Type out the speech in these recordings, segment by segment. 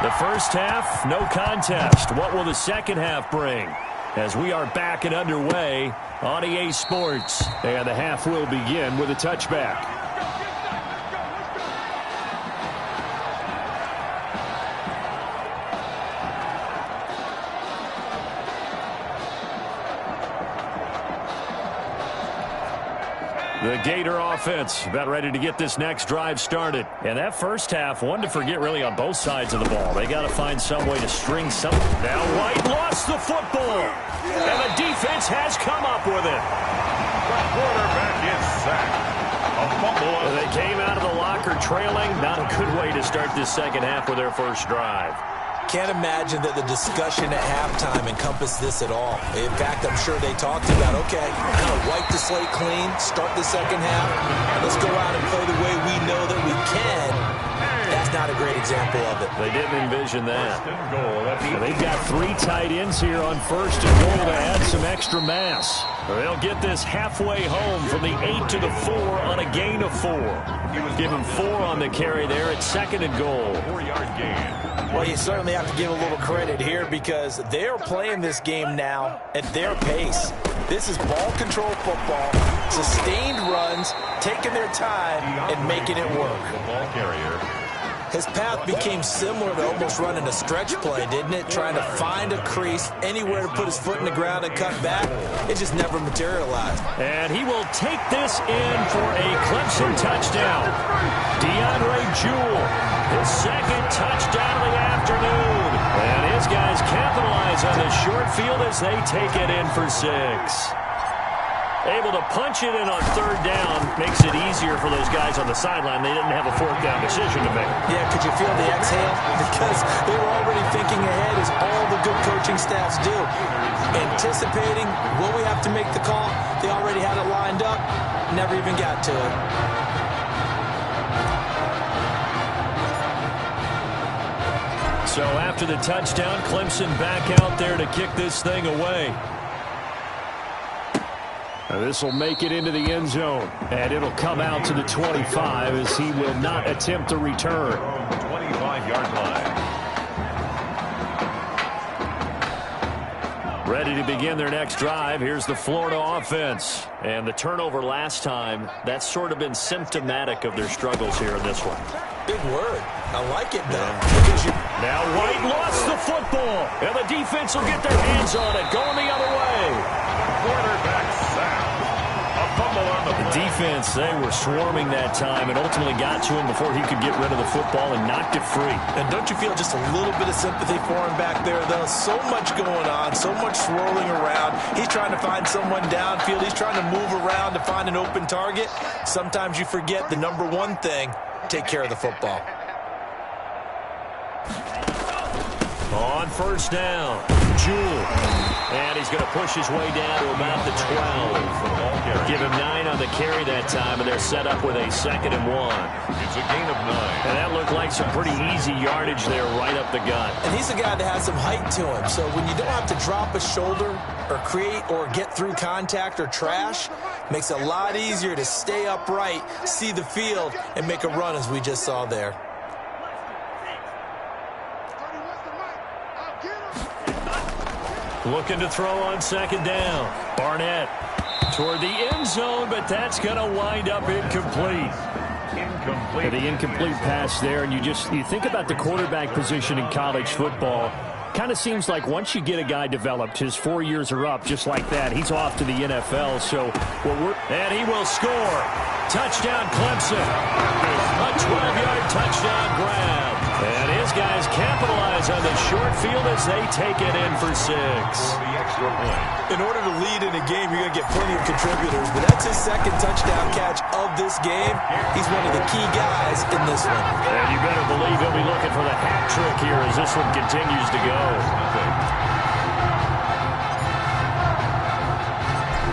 The first half, no contest. What will the second half bring? As we are back and underway on EA Sports. And the half will begin with a touchback. The Gator offense about ready to get this next drive started. And that first half, one to forget really on both sides of the ball. They got to find some way to string some. Now White lost the football. And the defense has come up with it. The quarterback is sacked. A fumble. They came out of the locker trailing. Not a good way to start this second half with their first drive. Can't imagine that the discussion at halftime encompassed this at all. In fact, I'm sure they talked about, okay, kind of wipe the slate clean, start the second half, and let's go out and play the way we know that we can. That's not a great example of it. They didn't envision that. And they've got 3 tight ends here on first and goal to add some extra mass. They'll get this halfway home from the 8 to the 4 on a gain of 4. Give him 4 on the carry there at second and goal. 4-yard gain. Well, you certainly have to give a little credit here because they're playing this game now at their pace. This is ball control football, sustained runs, taking their time and making it work. The ball carrier. His path became similar to almost running a stretch play, didn't it? Trying to find a crease, anywhere to put his foot in the ground and cut back. It just never materialized. And he will take this in for a Clemson touchdown. DeAndre Jewell, his second touchdown of the afternoon. And his guys capitalize on the short field as they take it in for 6. Able to punch it in on third down makes it easier for those guys on the sideline. They didn't have a fourth down decision to make. Yeah, could you feel the exhale? Because they were already thinking ahead as all the good coaching staffs do. Anticipating, will we have to make the call? They already had it lined up. Never even got to it. So after the touchdown, Clemson back out there to kick this thing away. This will make it into the end zone, and it'll come out to the 25 as he will not attempt a return. 25-yard line. Ready to begin their next drive. Here's the Florida offense. And the turnover last time, that's sort of been symptomatic of their struggles here in this one. Big word. I like it, though. Now White lost the football, and the defense will get their hands on it, going the other way. Quarterback sacked. A fumble on the defense, they were swarming that time and ultimately got to him before he could get rid of the football and knocked it free. And don't you feel just a little bit of sympathy for him back there, though? So much going on, so much swirling around. He's trying to find someone downfield. He's trying to move around to find an open target. Sometimes you forget the number one thing, take care of the football. On first down, Jewell. And he's going to push his way down to about the 12. Give him 9 on the carry that time, and they're set up with a 2nd and 1. It's a gain of 9. And that looked like some pretty easy yardage there right up the gut. And he's a guy that has some height to him, so when you don't have to drop a shoulder or create or get through contact or trash, makes it a lot easier to stay upright, see the field, and make a run as we just saw there. Looking to throw on 2nd down. Barnett toward the end zone, but that's going to wind up incomplete. Incomplete. The incomplete pass there, and you think about the quarterback position in college football. Kind of seems like once you get a guy developed, his 4 years are up just like that. He's off to the NFL, and he will score. Touchdown, Clemson. A 12-yard touchdown grab. And his guys capitalize on the short field as they take it in for 6. The extra point. In order to lead in a game, you're going to get plenty of contributors, but that's his 2nd touchdown catch of this game. He's one of the key guys in this one. And you better believe he'll be looking for the hat trick here as this one continues to go.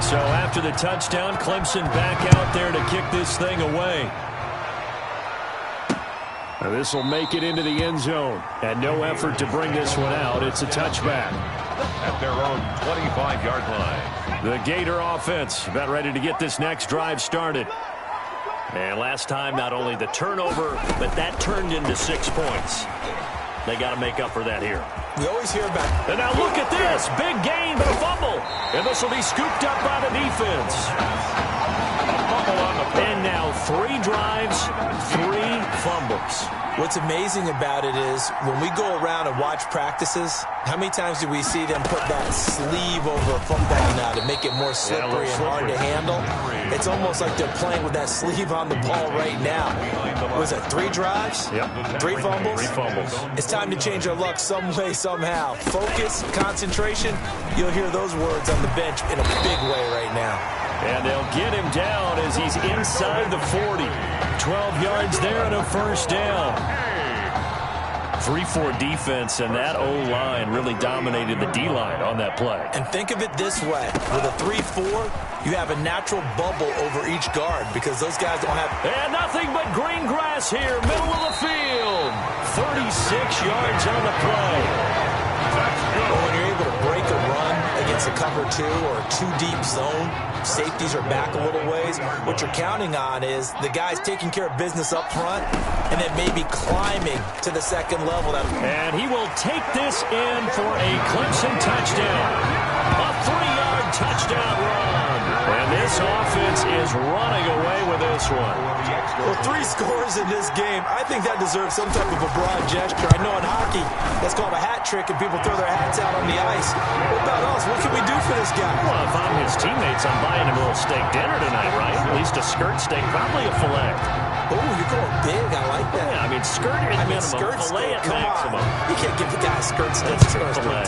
So after the touchdown, Clemson back out there to kick this thing away. This will make it into the end zone. And no effort to bring this one out. It's a touchback. At their own 25-yard line. The Gator offense about ready to get this next drive started. And last time, not only the turnover, but that turned into 6 points. They got to make up for that here. We always hear about it. And now look at this. Big gain, but a fumble. And this will be scooped up by the defense. And now 3 drives, 3 fumbles. What's amazing about it is when we go around and watch practices, how many times do we see them put that sleeve over a football now to make it more slippery and hard to handle? It's almost like they're playing with that sleeve on the ball right now. Was it 3 drives? Yep. 3 fumbles? 3 fumbles. It's time to change our luck some way, somehow. Focus, concentration, you'll hear those words on the bench in a big way right now. And they'll get him down as he's inside the 40. 12 yards there and a first down. 3-4 defense, and that O-line really dominated the D-line on that play. And think of it this way. With a 3-4, you have a natural bubble over each guard because those guys don't have... And nothing but green grass here, middle of the field. 36 yards on the play. Well, when you're able to break a run against a cover 2 or a 2-deep zone, safeties are back a little ways. What you're counting on is the guys taking care of business up front and then maybe climbing to the second level. And he will take this in for a Clemson touchdown. A 3-yard touchdown run. And this offense is running away with this one. Well, 3 scores in this game. I think that deserves some type of a broad gesture. I know in hockey, that's called a hat trick, and people throw their hats out on the ice. What about us? What can we do for this guy? Well, if I'm his teammates, I'm buying him a little steak dinner tonight, right? At least a skirt steak, probably a filet. Oh, you're going big. I like that. Yeah, I mean, skirt at minimum, skirt filet steak. at Come maximum. on. You can't give the guy a skirt steak. Filet,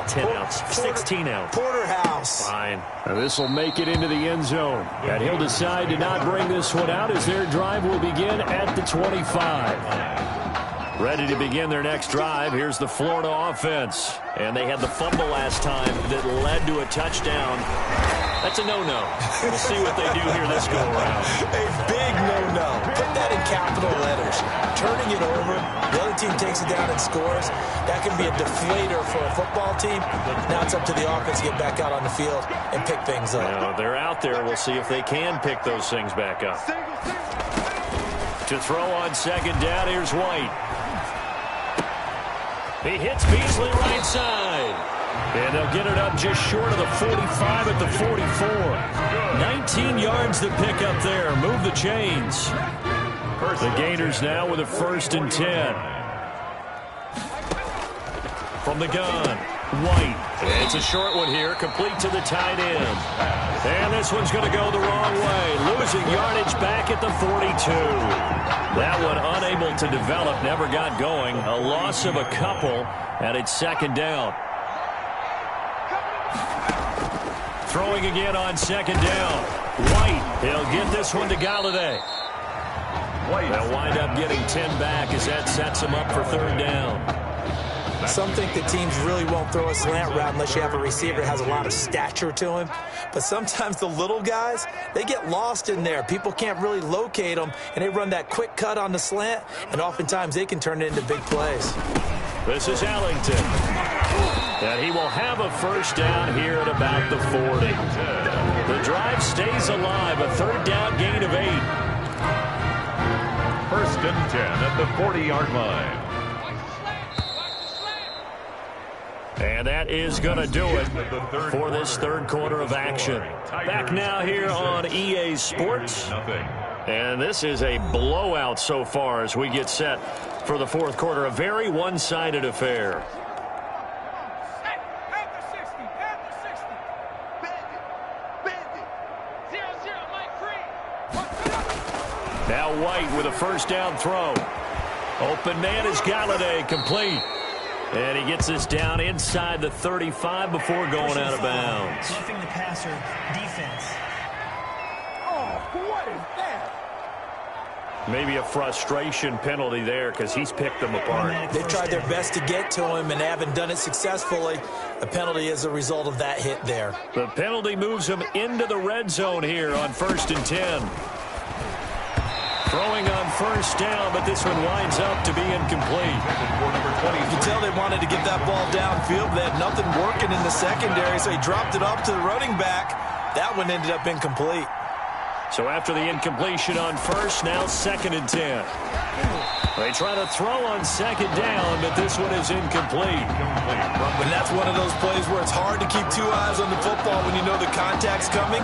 10 ounce, 16 ounce. Porterhouse. Fine. Now this will make it into the end zone. And he'll decide to not bring this one out as their drive will begin at the 25. Ready to begin their next drive. Here's the Florida offense. And they had the fumble last time that led to a touchdown. That's a no-no. We'll see what they do here this go-around. A big no-no. Put that in capital letters. Turning it over, the other team takes it down and scores. That can be a deflator for a football team. Now it's up to the offense to get back out on the field and pick things up. Now, they're out there. We'll see if they can pick those things back up. To throw on second down, here's White. He hits Beasley right side. And they'll get it up just short of the 45 at the 44. 19 yards to pick up there. Move the chains. The Gators now with a 1st and 10. From the gun, White. It's a short one here, complete to the tight end. And this one's going to go the wrong way. Losing yardage back at the 42. That one unable to develop, never got going. A loss of a couple, and it's 2nd down. Throwing again on 2nd down. White, he'll get this one to Galladay. They'll wind up getting 10 back as that sets him up for 3rd down. Some think that teams really won't throw a slant route unless you have a receiver that has a lot of stature to him. But sometimes the little guys, they get lost in there. People can't really locate them, and they run that quick cut on the slant, and oftentimes they can turn it into big plays. This is Ellington. And he will have a 1st down here at about the 40. The drive stays alive, a 3rd down gain of 8. 1st and 10 at the 40-yard line. And that is going to do it for this 3rd quarter of action. Back now here on EA Sports. And this is a blowout so far as we get set for the 4th quarter. A very one-sided affair. Now White with a 1st down throw. Open man is Galladay, complete. And he gets this down inside the 35 before going out of bounds. Roughing the passer defense. Oh, what is that? Maybe a frustration penalty there because he's picked them apart. They've tried their best to get to him and haven't done it successfully. A penalty is a result of that hit there. The penalty moves him into the red zone here on 1st and 10. Throwing on 1st down, but this one winds up to be incomplete. You can tell they wanted to get that ball downfield. They had nothing working in the secondary, so he dropped it off to the running back. That one ended up incomplete. So after the incompletion on 1st, now 2nd and 10. They try to throw on second down, but this one is incomplete. And that's one of those plays where it's hard to keep two eyes on the football when you know the contact's coming,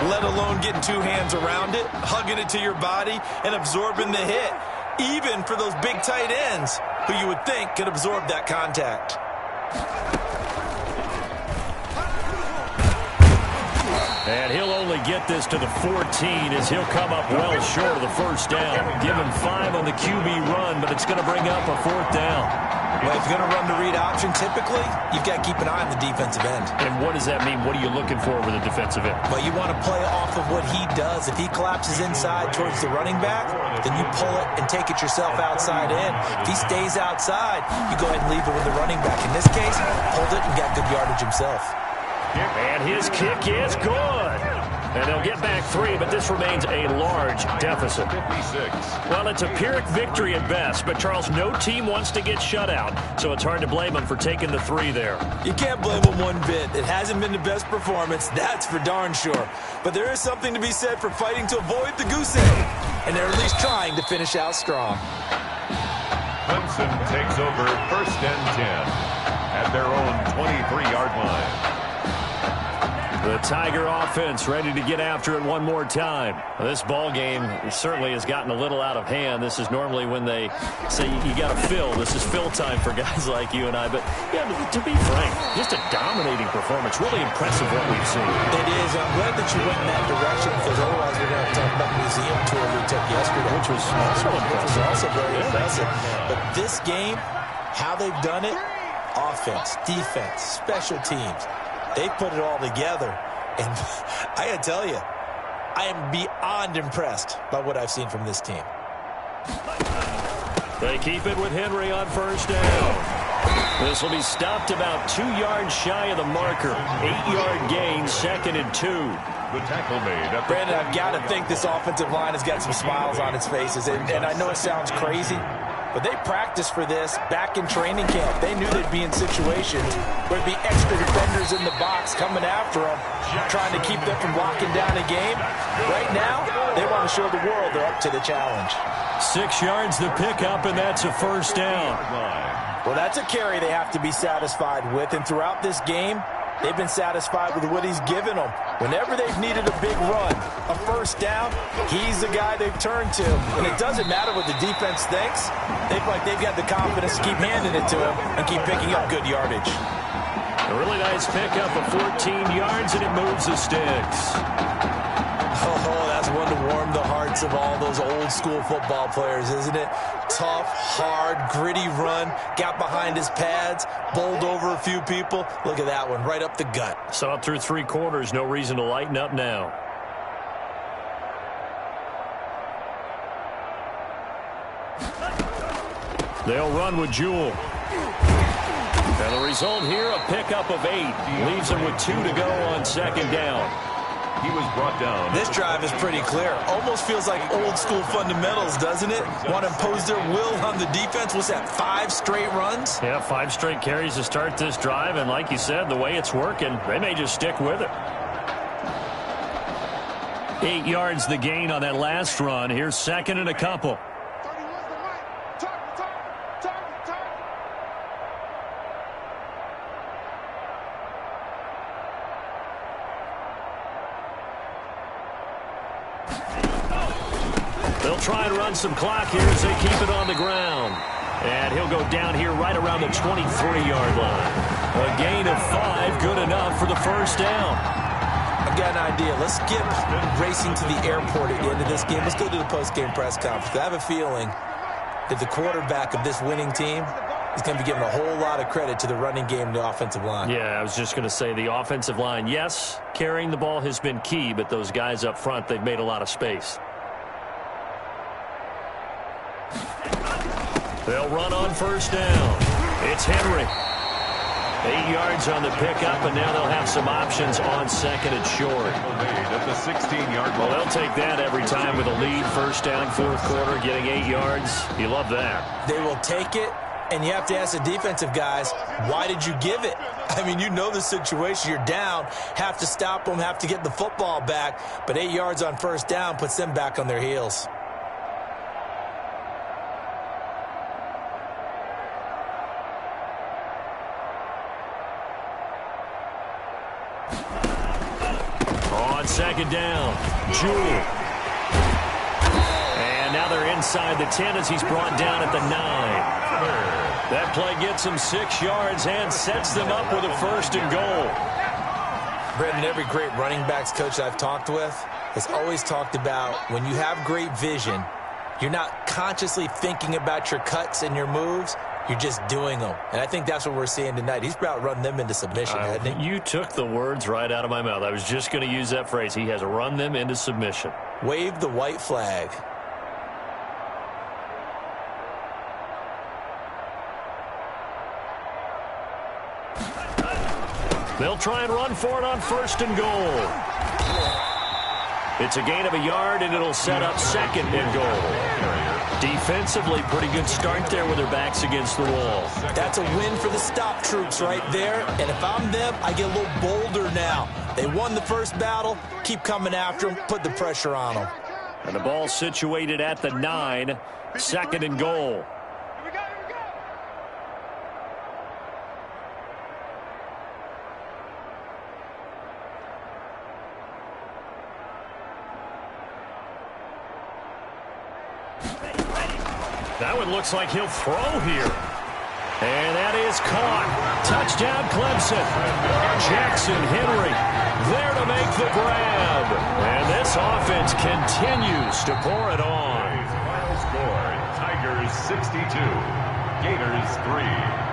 let alone getting two hands around it, hugging it to your body, and absorbing the hit, even for those big tight ends who you would think could absorb that contact. And he'll only get this to the 14 as he'll come up well short of the first down. Give him 5 on the QB run, but it's going to bring up a 4th down. Well, if you're going to run the read option, typically, you've got to keep an eye on the defensive end. And what does that mean? What are you looking for with the defensive end? Well, you want to play off of what he does. If he collapses inside towards the running back, then you pull it and take it yourself outside in. If he stays outside, you go ahead and leave it with the running back. In this case, pulled it and got good yardage himself. And his kick is good. And they'll get back 3, but this remains a large deficit. 56. Well, it's a Pyrrhic victory at best, but, Charles, no team wants to get shut out, so it's hard to blame them for taking the 3 there. You can't blame them one bit. It hasn't been the best performance, that's for darn sure. But there is something to be said for fighting to avoid the goose egg, and they're at least trying to finish out strong. Clemson takes over 1st and 10 at their own 23-yard line. The Tiger offense ready to get after it one more time. This ball game certainly has gotten a little out of hand. This is normally when they say you got to fill. This is fill time for guys like you and I. But, yeah, to be frank, just a dominating performance. Really impressive what we've seen. It is. I'm glad that you went in that direction because otherwise we're going to talk about the museum tour we took yesterday. Which was also impressive. Also very impressive. But this game, how they've done it, offense, defense, special teams, they put it all together. And I got to tell you, I am beyond impressed by what I've seen from this team. They keep it with Henry on 1st down. This will be stopped about 2 yards shy of the marker. 8-yard gain, 2nd and 2. The tackle made. Brandon, I've got to think this offensive line has got some smiles on its faces. And I know it sounds crazy, but they practiced for this back in training camp. They knew they'd be in situations where there'd be extra defenders in the box coming after them, trying to keep them from locking down a game. Right now, they want to show the world they're up to the challenge. 6 yards the pickup, and that's a 1st down. Well, that's a carry they have to be satisfied with, and throughout this game, they've been satisfied with what he's given them. Whenever they've needed a big run, a 1st down, he's the guy they've turned to. And it doesn't matter what the defense thinks. They feel like they've got the confidence to keep handing it to him and keep picking up good yardage. A really nice pickup of 14 yards, and it moves the sticks. Oh, that's one to warm the hearts of all those old-school football players, isn't it? Tough, hard, gritty run, got behind his pads, bowled over a few people. Look at that one, right up the gut. Saw it through 3 quarters, no reason to lighten up now. They'll run with Jewell. And the result here, a pickup of 8. Leaves them with 2 to go on 2nd down. He was brought down. This drive is pretty clear. Almost feels like old school fundamentals, doesn't it? Want to impose their will on the defense. What's that, 5 straight runs? Yeah, 5 straight carries to start this drive. And like you said, the way it's working, they may just stick with it. 8 yards the gain on that last run. Here's 2nd and a couple. They'll try and run some clock here as they keep it on the ground. And he'll go down here right around the 23-yard line. A gain of 5, good enough for the 1st down. I've got an idea. Let's skip racing to the airport at the end of this game. Let's go to the post-game press conference. I have a feeling that the quarterback of this winning team is going to be giving a whole lot of credit to the running game and the offensive line. Yeah, I was just going to say the offensive line, yes, carrying the ball has been key, but those guys up front, they've made a lot of space. They'll run on 1st down. It's Henry. 8 yards on the pickup, and now they'll have some options on 2nd and short. At the 16-yard line. Well, they'll take that every time with a lead. 1st down, 4th quarter, getting 8 yards. You love that. They will take it, and you have to ask the defensive guys, why did you give it? I mean, you know the situation. You're down, have to stop them, have to get the football back, but 8 yards on 1st down puts them back on their heels. On second down, Jewell. And now they're inside the 10 as he's brought down at the 9. That play gets him 6 yards and sets them up with a 1st and goal. Brendan, every great running backs coach I've talked with has always talked about when you have great vision, you're not consciously thinking about your cuts and your moves. You're just doing them. And I think that's what we're seeing tonight. He's about run them into submission, hasn't he? You took the words right out of my mouth. I was just going to use that phrase. He has run them into submission. Wave the white flag. They'll try and run for it on 1st and goal. It's a gain of a yard, and it'll set up 2nd and goal. Defensively, pretty good start there with their backs against the wall. That's a win for the stop troops right there. And if I'm them, I get a little bolder now. They won the first battle. Keep coming after them. Put the pressure on them. And the ball situated at the 9. 2nd and goal. That one looks like he'll throw here. And that is caught. Touchdown, Clemson. Jackson Henry there to make the grab. And this offense continues to pour it on. Final score, Tigers 62, Gators 3.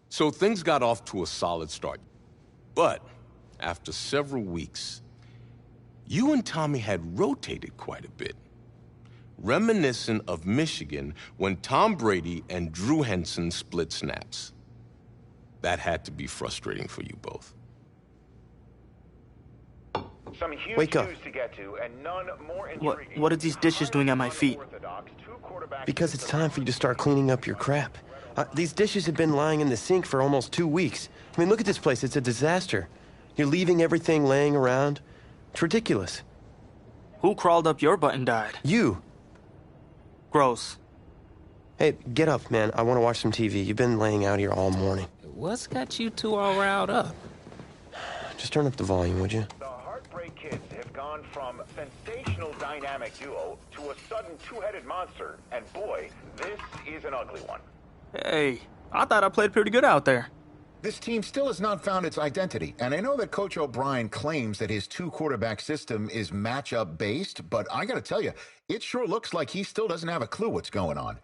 So things got off to a solid start. But after several weeks, you and Tommy had rotated quite a bit. Reminiscent of Michigan when Tom Brady and Drew Henson split snaps. That had to be frustrating for you both. Some huge Wake up. news to get to, and none more intriguing. What are these dishes doing at my feet? Because it's time for you to start cleaning up your crap. These dishes have been lying in the sink for almost 2 weeks. I mean, look at this place. It's a disaster. You're leaving everything laying around. It's ridiculous. Who crawled up your butt and died? You. Gross. Hey, get up, man. I want to watch some TV. You've been laying out here all morning. What's got you two all riled up? Just turn up the volume, would you? The Heartbreak Kids have gone from sensational dynamic duo to a sudden two-headed monster, and boy, this is an ugly one. Hey, I thought I played pretty good out there. This team still has not found its identity, and I know that Coach O'Brien claims that his two-quarterback system is matchup-based, but I gotta tell you, it sure looks like he still doesn't have a clue what's going on.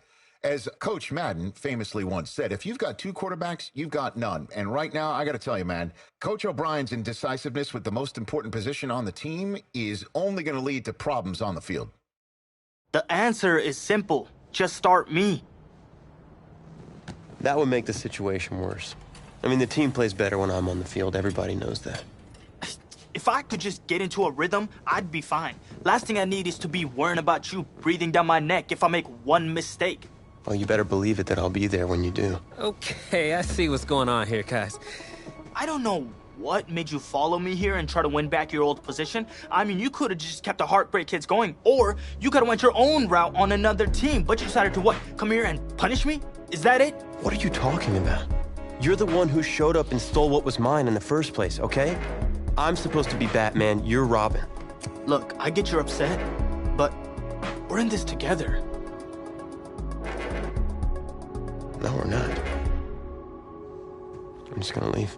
As Coach Madden famously once said, if you've got two quarterbacks, you've got none. And right now, I gotta tell you, man, Coach O'Brien's indecisiveness with the most important position on the team is only gonna lead to problems on the field. The answer is simple. Just start me. That would make the situation worse. I mean, the team plays better when I'm on the field. Everybody knows that. If I could just get into a rhythm, I'd be fine. Last thing I need is to be worrying about you breathing down my neck if I make one mistake. Well, you better believe it that I'll be there when you do. Okay, I see what's going on here, guys. I don't know what made you follow me here and try to win back your old position. I mean, you could have just kept the Heartbreak Kids going, or you could have went your own route on another team, but you decided to what? Come here and punish me? Is that it? What are you talking about? You're the one who showed up and stole what was mine in the first place, okay? I'm supposed to be Batman, you're Robin. Look, I get you're upset, but we're in this together. No, we're not. I'm just gonna leave.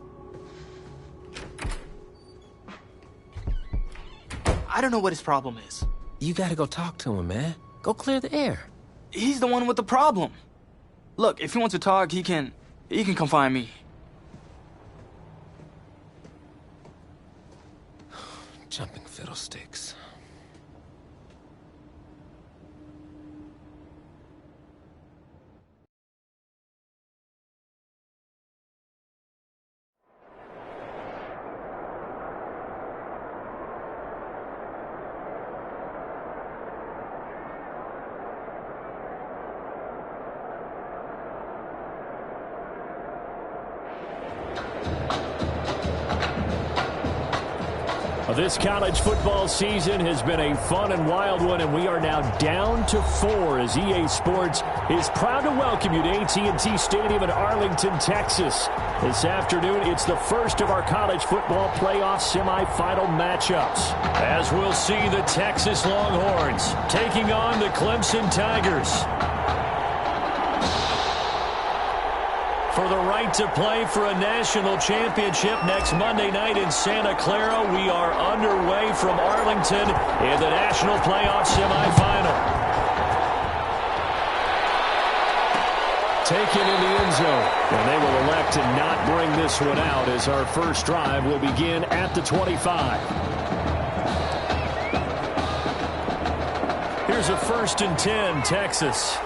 I don't know what his problem is. You gotta go talk to him, man. Go clear the air. He's the one with the problem. Look, if he wants to talk, he can come find me. Jumping fiddlesticks. This college football season has been a fun and wild one, and we are now down to 4 as EA Sports is proud to welcome you to AT&T Stadium in Arlington, Texas. This afternoon, it's the first of our college football playoff semifinal matchups, as we'll see the Texas Longhorns taking on the Clemson Tigers. For the right to play for a national championship next Monday night in Santa Clara, we are underway from Arlington in the national playoff semifinal. Taken in the end zone, and they will elect to not bring this one out as our first drive will begin at the 25. Here's a 1st and 10, Texas.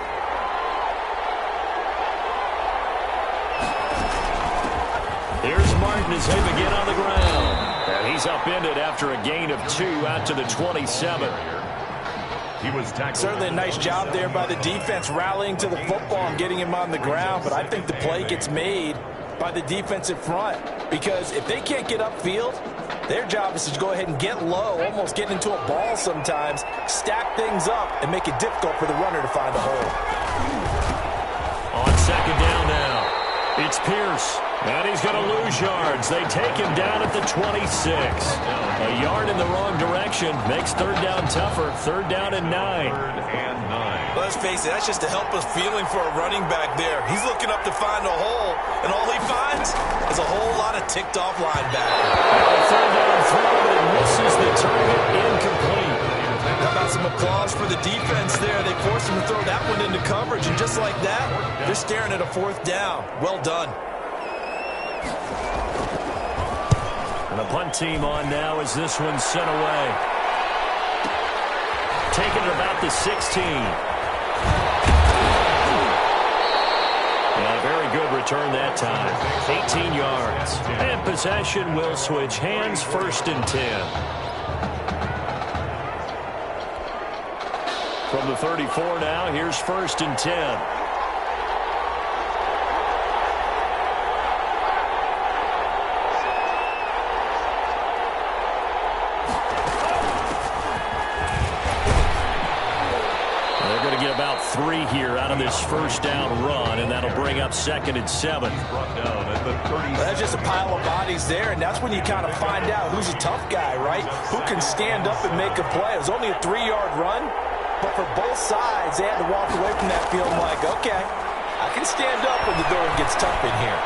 Here's Martin as they begin on the ground. And he's upended after a gain of 2 out to the 27. He was certainly a nice job there by the defense rallying to the football and getting him on the ground. But I think the play gets made by the defensive front, because if they can't get upfield, their job is to go ahead and get low, almost get into a ball sometimes, stack things up, and make it difficult for the runner to find a hole. On 2nd down now, it's Pierce. And he's going to lose yards. They take him down at the 26. A yard in the wrong direction makes 3rd down tougher. 3rd down and 9. Let's face it, that's just a helpless feeling for a running back there. He's looking up to find a hole, and all he finds is a whole lot of ticked-off linebacker. A 3rd down throw, but it misses the target. Incomplete. How about some applause for the defense there? They forced him to throw that one into coverage, and just like that, they're staring at a 4th down. Well done. And the punt team on now as this one's sent away. Taken at about the 16. Yeah, very good return that time. 18 yards. And possession will switch hands. 1st and 10. From the 34 now, here's 1st and 10. About 3 here out of this 1st down run, and that'll bring up 2nd and 7. That's just a pile of bodies there, and that's when you kind of find out who's a tough guy, right? Who can stand up and make a play. It was only a 3-yard run, but for both sides, they had to walk away from that feeling like, okay, I can stand up when the going gets tough in here.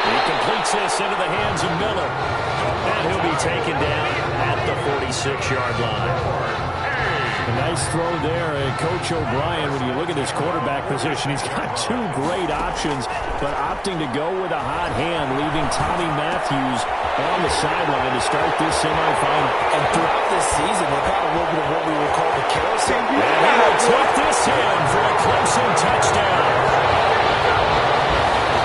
He completes this into the hands of Miller, and he'll be taken down at the 46-yard line. A nice throw there. Coach O'Brien, when you look at his quarterback position, he's got 2 great options, but opting to go with a hot hand, leaving Tommy Matthews on the sideline to start this semifinal. And throughout this season, they've had a little bit of what we would call the carousel. And he will tuck this in for a Clemson touchdown.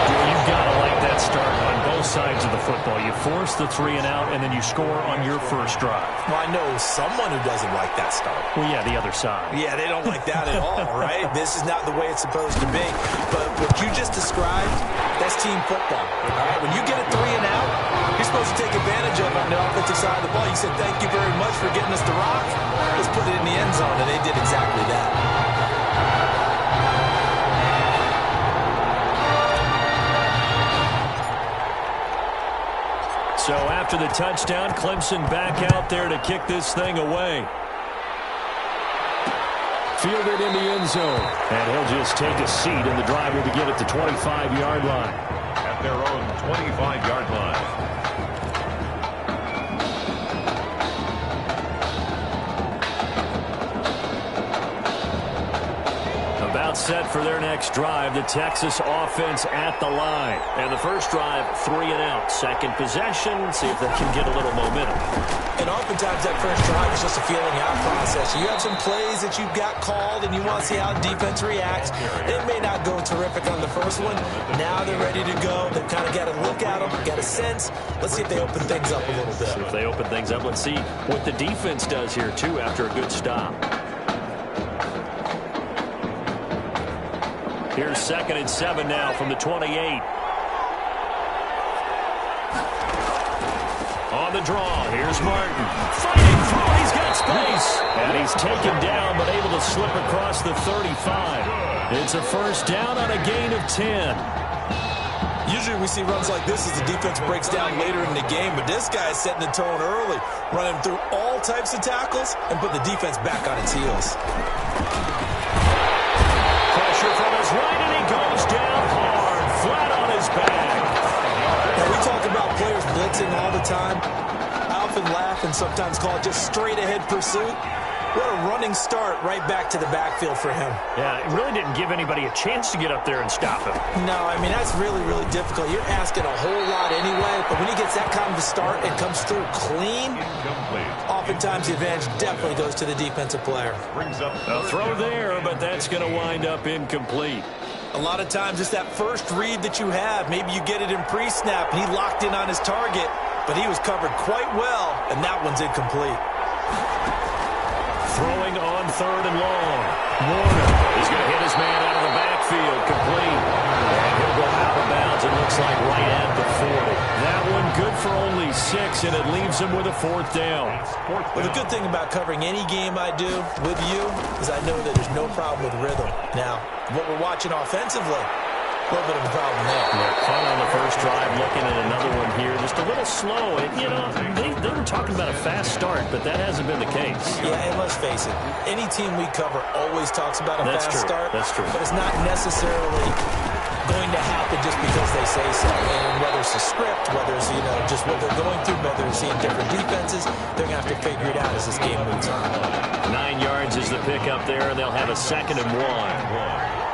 You've got to like that start on both sides of the football. You force the 3 and out, and then you score on your first drive. Well, I know someone who doesn't like that start. Well, yeah, the other side. Yeah, they don't like that at all, right? This is not the way it's supposed to be. But what you just described, that's team football. All right, when you get a 3 and out, you're supposed to take advantage of it on the offensive side of the ball. You said, thank you very much for getting us the rock. Let's put it in the end zone, and they did exactly that. So after the touchdown, Clemson back out there to kick this thing away. Fielded in the end zone. And he'll just take a seat, and the drive will begin at the 25-yard line. At their own 25-yard line. About set for their next drive. The Texas offense at the line. And the first drive, 3 and out. Second possession, see if they can get a little momentum. And oftentimes that first drive is just a feeling out process. You have some plays that you've got called and you want to see how the defense reacts. It may not go terrific on the first one. Now they're ready to go. They've kind of got to look at them, got a sense. Let's see if they open things up a little bit. See if they open things up. Let's see what the defense does here, too, after a good stop. Here's 2nd and 7 now from the 28. On On the draw, here's Martin. Fighting through, he's got space. And he's taken down, but able to slip across the 35. It's a first down on a gain of 10. Usually we see runs like this as the defense breaks down later in the game, but this guy is setting the tone early, running through all types of tackles and put the defense back on its heels. Pressure from his right, and he goes down hard, flat on his back. Now, we talk about players blitzing all the time. I often laugh and sometimes call it just straight-ahead pursuit. What a running start right back to the backfield for him. Yeah, it really didn't give anybody a chance to get up there and stop him. No, I mean, that's really, really difficult. You're asking a whole lot anyway, but when he gets that kind of a start and comes through clean, oftentimes the advantage definitely goes to the defensive player. A throw there, but that's going to wind up incomplete. A lot of times it's that first read that you have. Maybe you get it in pre-snap, and he locked in on his target, but he was covered quite well, and that one's incomplete. Throwing on third and long. Warner is going to hit his man out of the backfield, complete. And he'll go out of bounds, it looks like right at the 40. That one good for only 6, and it leaves him with a fourth down. Well, the good thing about covering any game I do with you is I know that there's no problem with rhythm. Now, what we're watching offensively, a little bit of a problem there. Punt on the first drive, looking at another one here. Just a little slow. You know, they were talking about a fast start, but that hasn't been the case. Yeah, and let's face it, any team we cover always talks about a fast start. That's true. But it's not necessarily going to happen just because they say so. And whether it's a script, whether it's, you know, just what they're going through, whether they're seeing different defenses, they're going to have to figure it out as this game moves on. 9 yards is the pickup there, and they'll have a 2nd and 1.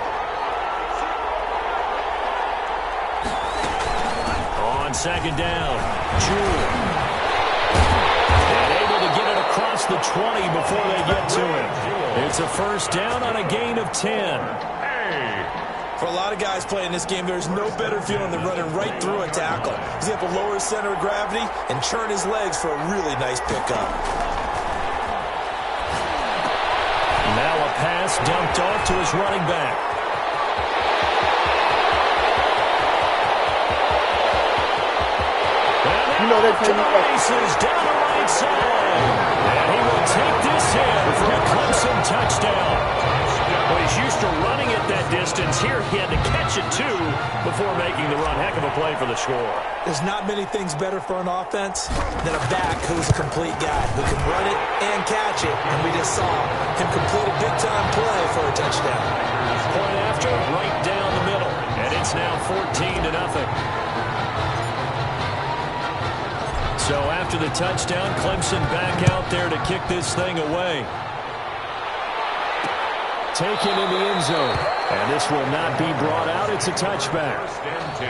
Second down, Jewell. And able to get it across the 20 before they get to him. It's a first down on a gain of 10. For a lot of guys playing this game, there's no better feeling than running right through a tackle. He's able to lower his center of gravity and churn his legs for a really nice pickup. Now a pass dumped off to his running back. You know they play races down the right side. And he will take this in for a Clemson touchdown. Well, he's used to running at that distance. Here he had to catch it, too, before making the run. Heck of a play for the score. There's not many things better for an offense than a back who's a complete guy, who can run it and catch it. And we just saw him complete a big-time play for a touchdown. Point after, right down the middle. And it's now 14-0. So after the touchdown, Clemson back out there to kick this thing away. Taken in the end zone. And this will not be brought out. It's a touchback. First and 10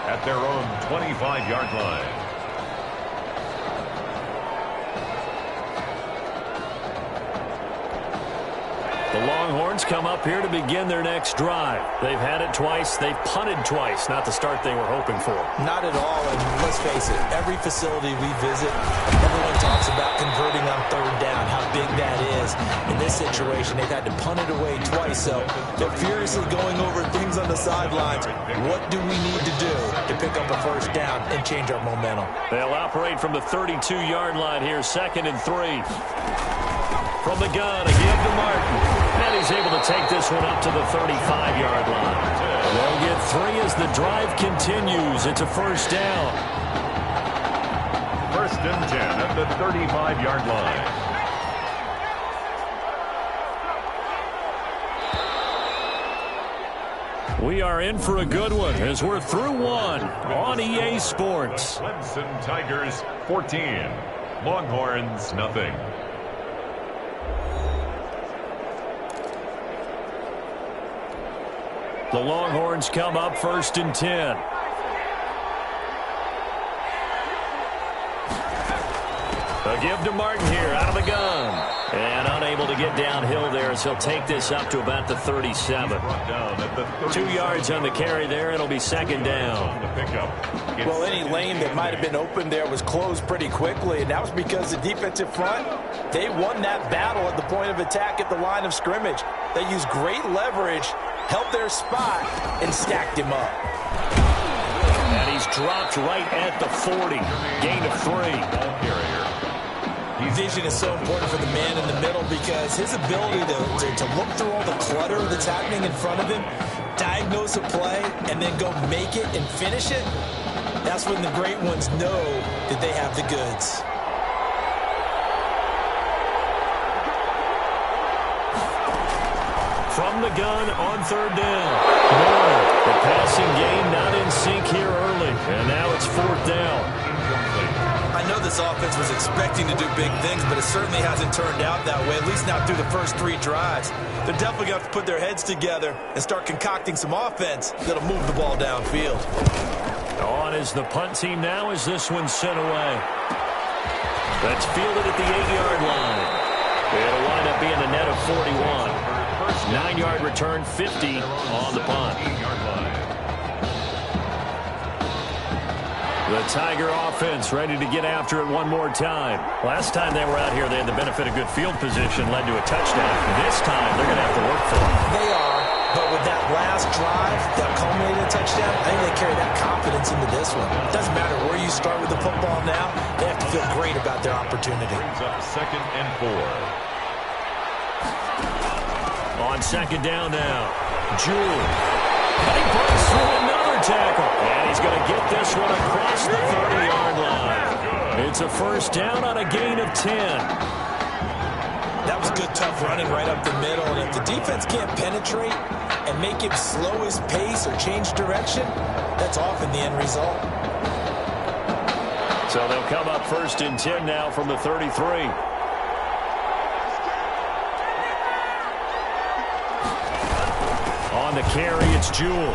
at their own 25-yard line. The Longhorns come up here to begin their next drive. They've had it twice. They've punted twice. Not the start they were hoping for. Not at all. And let's face it, every facility we visit, everyone talks about converting on third down, how big that is. In this situation, they've had to punt it away twice. So they're furiously going over things on the sidelines. What do we need to do to pick up a first down and change our momentum? They'll operate from the 32-yard line here, 2nd and 3. From the gun, a give to Martin. And he's able to take this one up to the 35-yard line. They'll get 3 as the drive continues. It's a first down. First and 10 at the 35-yard line. We are in for a good one as we're through one on EA Sports. Clemson Tigers 14, Longhorns nothing. The Longhorns come up 1st and 10. A give to Martin here out of the gun. And unable to get downhill there as he'll take this up to about the 37. 2 yards on the carry there. It'll be 2nd down. Well, any lane that might have been open there was closed pretty quickly, and that was because the defensive front, they won that battle at the point of attack at the line of scrimmage. They used great leverage, held their spot, and stacked him up. And he's dropped right at the 40. Gain of 3. Ball carrier. Vision is so important for the man in the middle because his ability to look through all the clutter that's happening in front of him, diagnose a play, and then go make it and finish it, that's when the great ones know that they have the goods. From the gun on 3rd down. Moore, the passing game not in sync here early. And now it's 4th down. I know this offense was expecting to do big things, but it certainly hasn't turned out that way, at least not through the first 3 drives. They're definitely going to have to put their heads together and start concocting some offense that'll move the ball downfield. On is the punt team now as this one's sent away. That's fielded at the 8-yard line. It'll wind up being a net of 41. 9-yard return, 50 on the punt. The Tiger offense ready to get after it one more time. Last time they were out here, they had the benefit of good field position, led to a touchdown. This time, they're going to have to work for it. They are, but with that last drive that culminated a touchdown, I think they carry that confidence into this one. It doesn't matter where you start with the football now. They have to feel great about their opportunity. Brings up 2nd and 4. On 2nd down now, Jewell. And he breaks through another tackle. And he's going to get this one across the 30-yard line. It's a 1st down on a gain of 10. That was good, tough running right up the middle. And if the defense can't penetrate and make him slow his pace or change direction, that's often the end result. So they'll come up 1st and 10 now from the 33. On the carry, it's Jewell.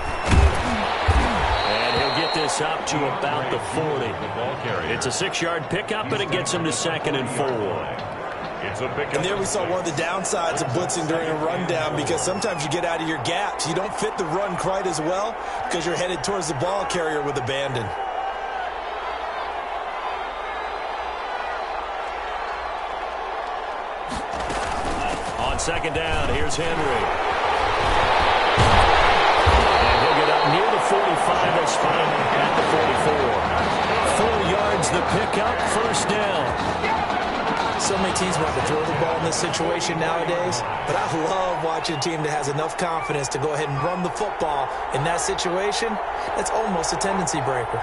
And he'll get this up to about the 40. It's a 6-yard pickup, and it gets him to 2nd and 4. And there we saw one of the downsides of blitzing during a rundown because sometimes you get out of your gaps. You don't fit the run quite as well because you're headed towards the ball carrier with abandon. On 2nd down, here's Henry. Near the 45, they'll spot him at the 44. 4 yards the pickup, 1st down. So many teams want to throw the ball in this situation nowadays, but I love watching a team that has enough confidence to go ahead and run the football in that situation. That's almost a tendency breaker.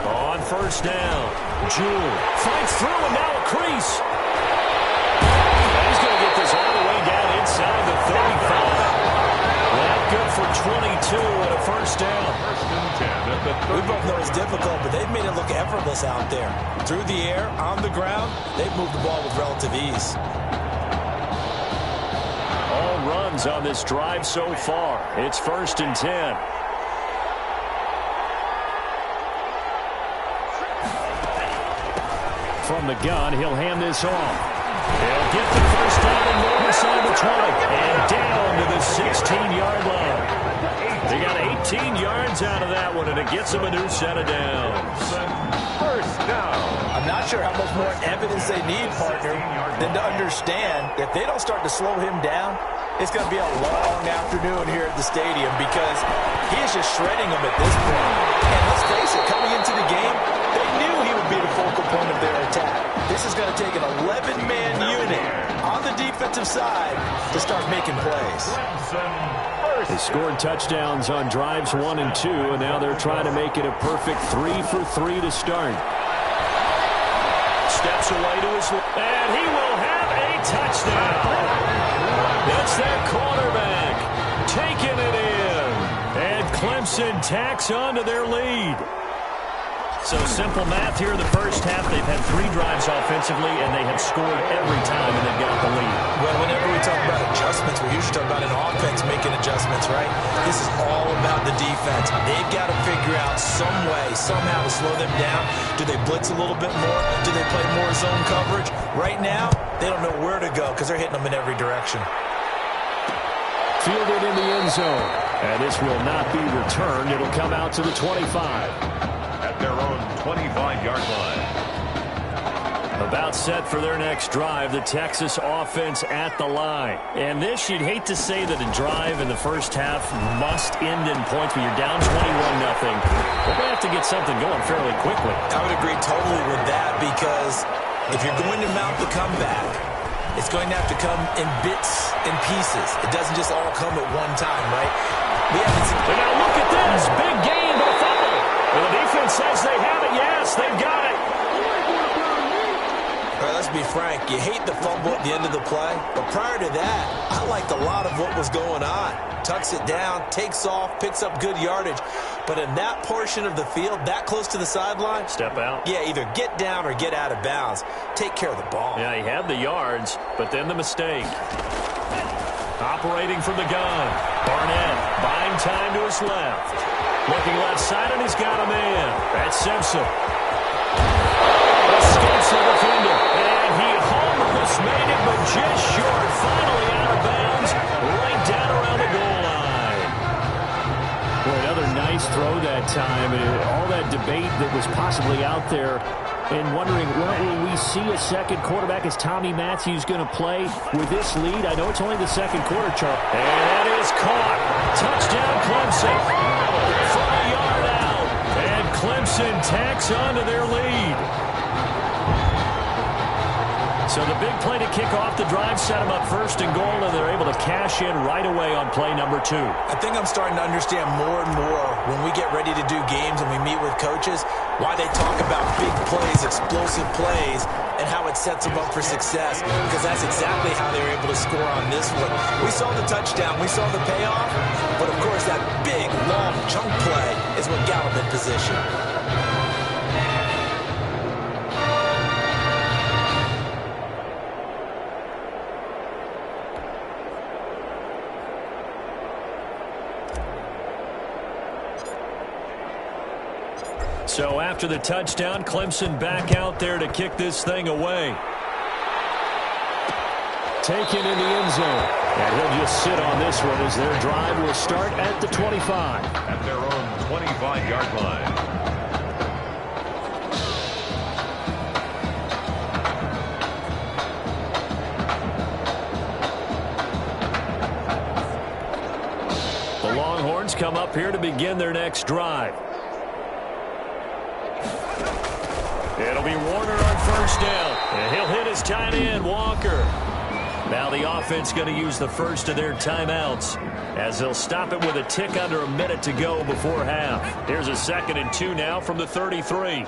On 1st down. Jewell fights through and now a crease. And he's going to get this all the way down inside the 35. That good for 22 and a 1st down. 1st and 10 at the 30. We both know it's difficult, but they've made it look effortless out there. Through the air, on the ground, they've moved the ball with relative ease. All runs on this drive so far. It's 1st and 10. From the gun, he'll hand this off. He'll get the 1st down and more inside the 20. And down to the 16-yard line. They got 18 yards out of that one, and it gets them a new set of downs. 1st down. I'm not sure how much more evidence they need, partner, than to understand that if they don't start to slow him down, it's going to be a long afternoon here at the stadium because he is just shredding them at this point. And let's face it, coming into the game, they knew he would be the focal point of their attack. This is going to take an 11-man unit on the defensive side to start making plays. They scored touchdowns on drives 1 and 2, and now they're trying to make it a perfect 3 for 3 to start. Steps away to his left, and he will have a touchdown. That's their quarterback taking it in, and Clemson tacks on to their lead. So simple math here in the 1st half. They've had 3 drives offensively, and they have scored every time, and they've got the lead. Well, whenever we talk about adjustments, we usually talk about an offense making adjustments, right? This is all about the defense. They've got to figure out some way, somehow to slow them down. Do they blitz a little bit more? Do they play more zone coverage? Right now, they don't know where to go because they're hitting them in every direction. Fielded in the end zone, and this will not be returned. It'll come out to the 25. At their own 25-yard line. A About set for their next drive, the Texas offense at the line. And this, you'd hate to say that a drive in the first half must end in points, but you're down 21-0. But they have to get something going fairly quickly. I would agree totally with that, because if you're going to mount the comeback, it's going to have to come in bits and pieces. It doesn't just all come at one time, right? We haven't seen... And now look at this. Big gain, but a fumble. Well, the defense says they have it. Yes, they've got it. All right, let's be frank. You hate the fumble at the end of the play, but prior to that, I liked a lot of what was going on. Tucks it down, takes off, picks up good yardage. But in that portion of the field, that close to the sideline... Step out. Yeah, either get down or get out of bounds. Take care of the ball. Yeah, he had the yards, but then the mistake. Operating from the gun. Barnett buying time to his left. Looking left side, and he's got a man. That's Simpson. Escapes the defender. And he almost made it, but just short. Finally out of bounds. Right down around the goal line. Boy, another nice throw that time. And all that debate that was possibly out there. And wondering, well, will we see a second quarterback? Is Tommy Matthews going to play with this lead? I know it's only the second quarter, Charles. And that is caught. Touchdown, Clemson. From a yard out. And Clemson tacks onto their lead. So the big play to kick off the drive set them up first and goal, and they're able to cash in right away on play number 2. I think I'm starting to understand more and more when we get ready to do games and we meet with coaches why they talk about big plays, explosive plays, and how it sets them up for success, because that's exactly how they were able to score on this one. We saw the touchdown, we saw the payoff, but of course that big, long chunk play is what got them in position. So after the touchdown, Clemson back out there to kick this thing away. Taken in the end zone. And he'll just sit on this one as their drive will start at the 25. At their own 25-yard line. The Longhorns come up here to begin their next drive. It'll be Warner on first down. And he'll hit his tight end, Walker. Now the offense going to use the first of their timeouts as they'll stop it with a tick under a minute to go before half. Here's a 2nd and 2 now from the 33.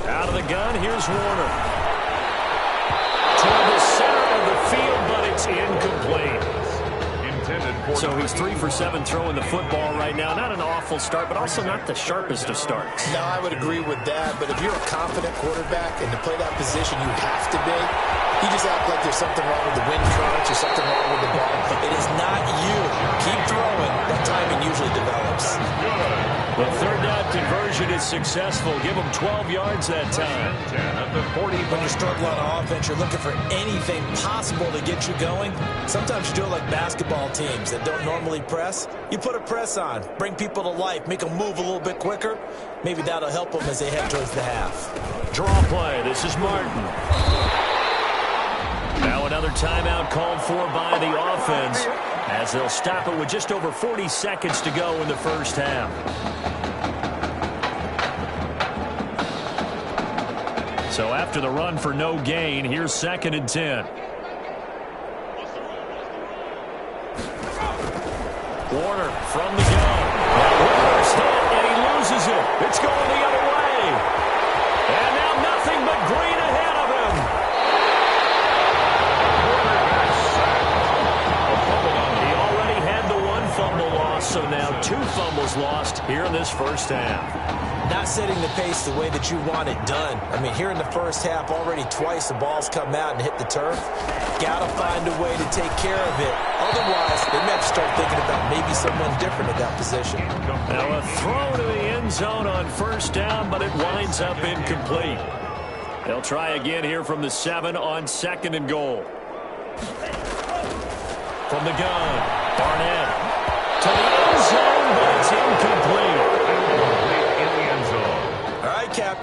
Out of the gun, here's Warner. Toward the center of the field, but it's incomplete. So he's 3 for 7 throwing the football right now. Not an awful start, but also not the sharpest of starts. No, I would agree with that. But if you're a confident quarterback and to play that position, you have to be. You just act like there's something wrong with the wind currents or something wrong with the ball. It is not you. Keep throwing. That timing usually develops. The 3rd down conversion is successful. Give them 12 yards that time. When you're struggling on offense, you're looking for anything possible to get you going. Sometimes you do it like basketball teams that don't normally press. You put a press on, bring people to life, make them move a little bit quicker. Maybe that'll help them as they head towards the half. Draw play. This is Martin. Now another timeout called for by the offense as they'll stop it with just over 40 seconds to go in the first half. So after the run for no gain, here's 2nd and 10. Warner from the gun. Now Warner's hit, and he loses it. It's going the other way. And now nothing but green ahead of him. He already had the 1 fumble loss, so now 2 fumbles lost here in this first half. Not setting the pace the way that you want it done. I mean, here in the first half, already twice the ball's come out and hit the turf. Got to find a way to take care of it. Otherwise, they may have to start thinking about maybe someone different at that position. Now a throw to the end zone on first down, but it winds up incomplete. They'll try again here from the 7 on 2nd and goal. From the gun, Barnett to the end zone, but it's incomplete.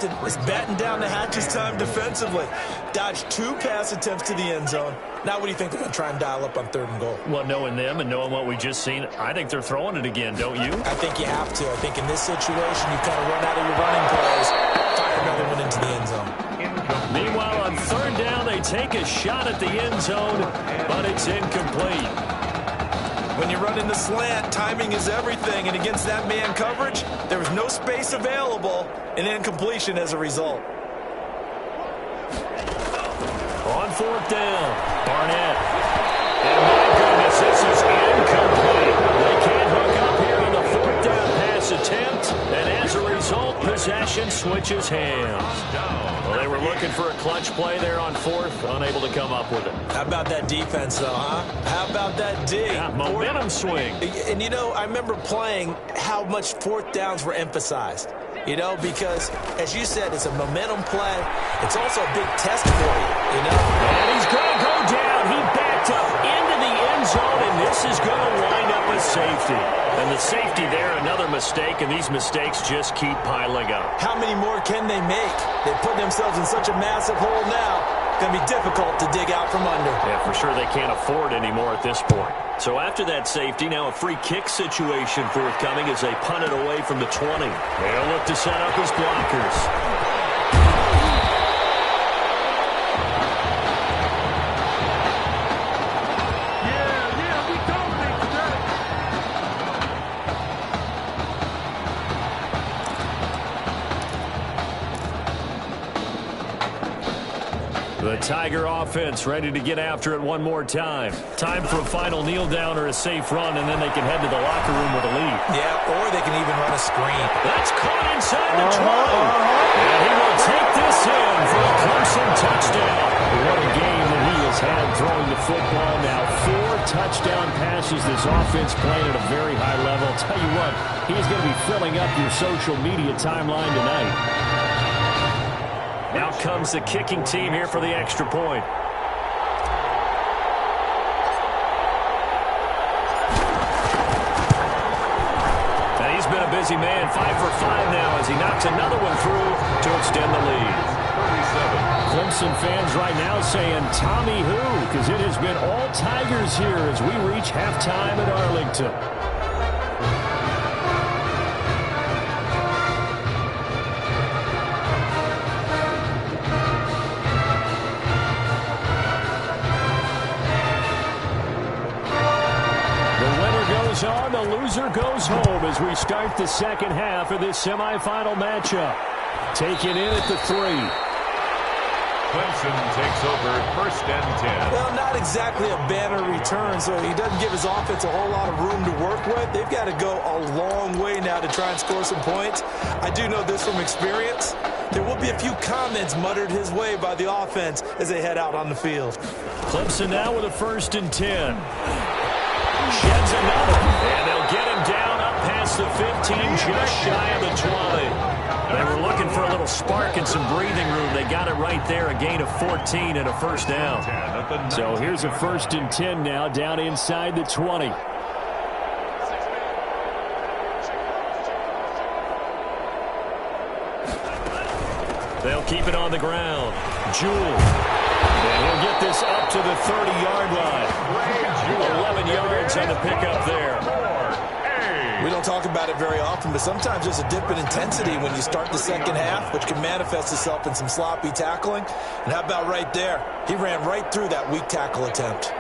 captain is batting down the hatches time defensively. Dodged 2 pass attempts to the end zone. Now what do you think they're going to try and dial up on 3rd and goal? Well, knowing them and knowing what we just seen, I think they're throwing it again, don't you? I think you have to. I think in this situation, you kind of run out of your running plays. Fire another one into the end zone. Meanwhile, on 3rd down, they take a shot at the end zone, but it's incomplete. When you run in the slant, timing is everything, and against that man coverage, there was no space available, and incompletion as a result. On 4th down, Barnett. And my goodness, this is incomplete. They can't hook up here on the 4th down pass attempt, and as a result, possession switches hands. Well, they were looking for a clutch play there on 4th, unable to come up with it. How about that defense, though, huh? How about that D? Yeah, momentum swing. And, you know, I remember playing how much 4th downs were emphasized. You know, because, as you said, it's a momentum play. It's also a big test for you, you know? And he's going to go down. He backed up into the end zone, and this is going to wind up a safety. And the safety there, another mistake, and these mistakes just keep piling up. How many more can they make? They put themselves in such a massive hole now. Going to be difficult to dig out from under. Yeah, for sure they can't afford anymore at this point. So after that safety, now a free kick situation forthcoming as they punt it away from the 20. They'll look to set up as blockers. The Tiger offense ready to get after it one more time. Time for a final kneel down or a safe run, and then they can head to the locker room with a lead. Yeah, or they can even run a screen. That's caught inside the 20. And he will take this in for a Clemson touchdown. What a game that he has had throwing the football now. 4 touchdown passes. This offense playing at a very high level. I'll tell you what, he's going to be filling up your social media timeline tonight. Now comes the kicking team here for the extra point. And he's been a busy man, 5 for 5 now as he knocks another one through to extend the lead. 37. Clemson fans right now saying, Tommy who? Because it has been all Tigers here as we reach halftime at Arlington. On, the loser goes home as we start the second half of this semifinal matchup. Taken in at the 3. Clemson takes over 1st and 10. Well, not exactly a banner return, so he doesn't give his offense a whole lot of room to work with. They've got to go a long way now to try and score some points. I do know this from experience. There will be a few comments muttered his way by the offense as they head out on the field. Clemson now with a 1st and 10. Sheds another, and they'll get him down up past the 15, just shy of the 20. They were looking for a little spark and some breathing room. They got it right there, a gain of 14 and a 1st down. So here's a 1st and 10 now, down inside the 20. They'll keep it on the ground. Jewell. And he'll get this up to the 30-yard line. 11 yards on the pickup there. We don't talk about it very often, but sometimes there's a dip in intensity when you start the second half, which can manifest itself in some sloppy tackling. And how about right there? He ran right through that weak tackle attempt.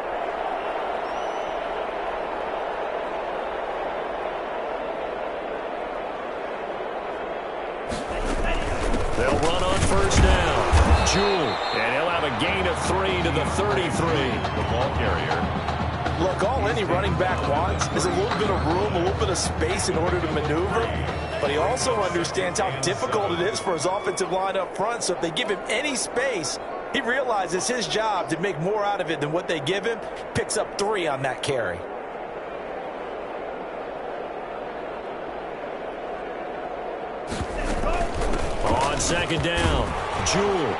They'll run on 1st down. Jewell, and he'll have a gain of 3 to the 33. The ball carrier. Look, all any running back wants is a little bit of room, a little bit of space in order to maneuver. But he also understands how difficult it is for his offensive line up front. So if they give him any space, he realizes his job to make more out of it than what they give him. Picks up 3 on that carry. On 2nd down, Jewell.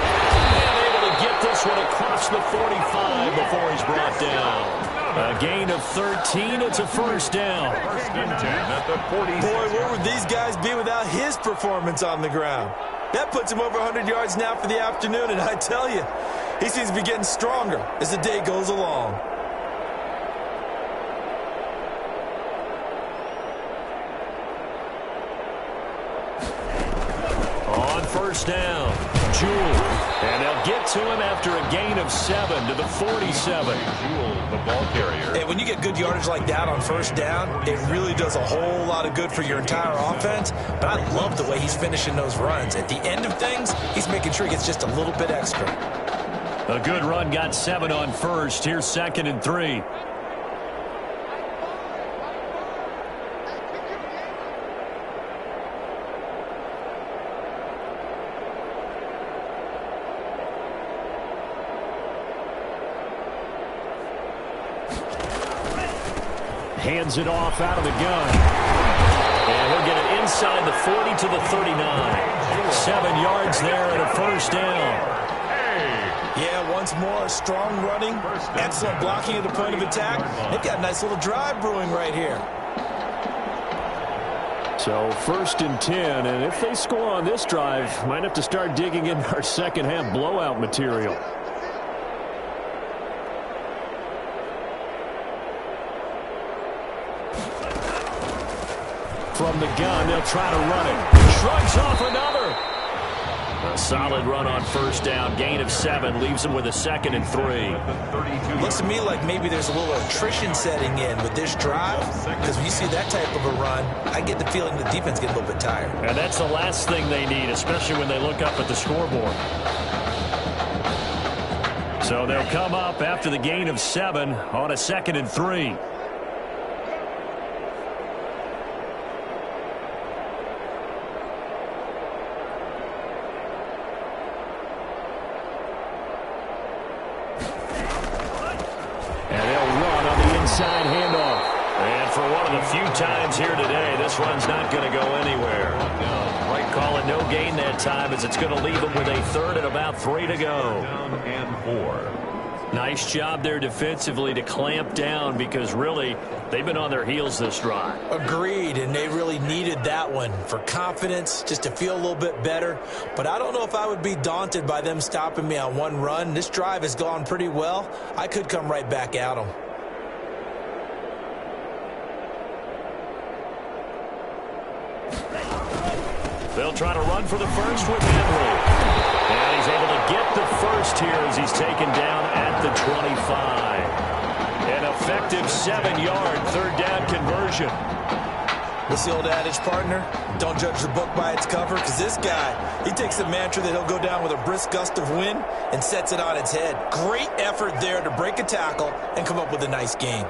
And able to get this one across the 45 before he's brought down. A gain of 13. It's a 1st down. 1st and 10 at the 46. Boy, where would these guys be without his performance on the ground? That puts him over 100 yards now for the afternoon, and I tell you, he seems to be getting stronger as the day goes along. On first down, Jewell. And they'll get to him after a gain of 7 to the 47. Jewell, the ball carrier. And when you get good yardage like that on first down, it really does a whole lot of good for your entire offense. But I love the way he's finishing those runs. At the end of things, he's making sure he gets just a little bit extra. A good run got 7 on first. Here's 2nd and 3. Hands it off out of the gun. And he'll get it inside the 40 to the 39. 7 yards there and a first down. Yeah, once more, strong running, excellent blocking at the point of attack. They've got a nice little drive brewing right here. So 1st and 10, and if they score on this drive, might have to start digging in our second half blowout material. From the gun, they'll try to run it. Shrugs off another. A solid run on first down. Gain of 7 leaves him with a 2nd and 3. Looks to me like maybe there's a little attrition setting in with this drive, because when you see that type of a run, I get the feeling the defense gets a little bit tired. And that's the last thing they need, especially when they look up at the scoreboard. So they'll come up after the gain of 7 on a 2nd and 3. Inside handoff. And for one of the few times here today, this run's not going to go anywhere. Right call it no gain that time, as it's going to leave them with a 3rd and about 3 to go. Down and 4. Nice job there defensively to clamp down, because really they've been on their heels this drive. Agreed, and they really needed that one for confidence, just to feel a little bit better. But I don't know if I would be daunted by them stopping me on one run. This drive has gone pretty well. I could come right back at them. They'll try to run for the first with Henry. And he's able to get the first here as he's taken down at the 25. An effective 7-yard 3rd down conversion. What's the old adage, partner? Don't judge the book by its cover, because this guy, he takes the mantra that he'll go down with a brisk gust of wind and sets it on its head. Great effort there to break a tackle and come up with a nice gain.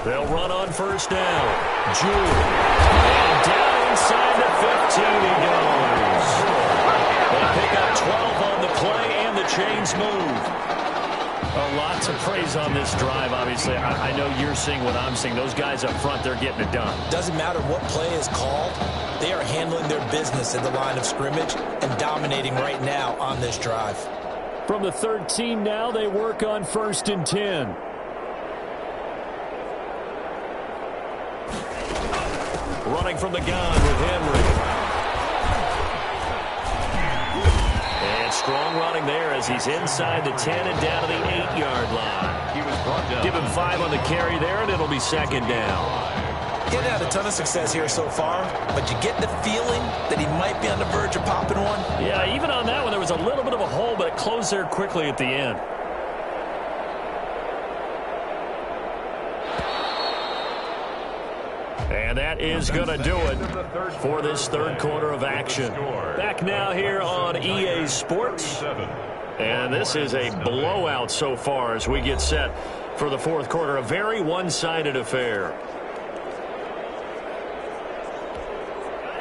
They'll run on first down. Jewell. And down inside the 15 he goes. They pick up 12 on the play, and the chains move. Lots of praise on this drive, obviously. I know you're seeing what I'm seeing. Those guys up front, they're getting it done. Doesn't matter what play is called. They are handling their business at the line of scrimmage and dominating right now on this drive. From the 13 now, they work on 1st and 10. Running from the gun with Henry. And strong running there as he's inside the 10 and down to the 8-yard line. He was brought down. Give him 5 on the carry there, and it'll be 2nd down. He hasn't had a ton of success here so far, but you get the feeling that he might be on the verge of popping one. Yeah, even on that one, there was a little bit of a hole, but it closed there quickly at the end. And that is going to do it for this 3rd quarter of action. Back now here on EA Sports. And this is a blowout so far as we get set for the 4th quarter. A very one-sided affair.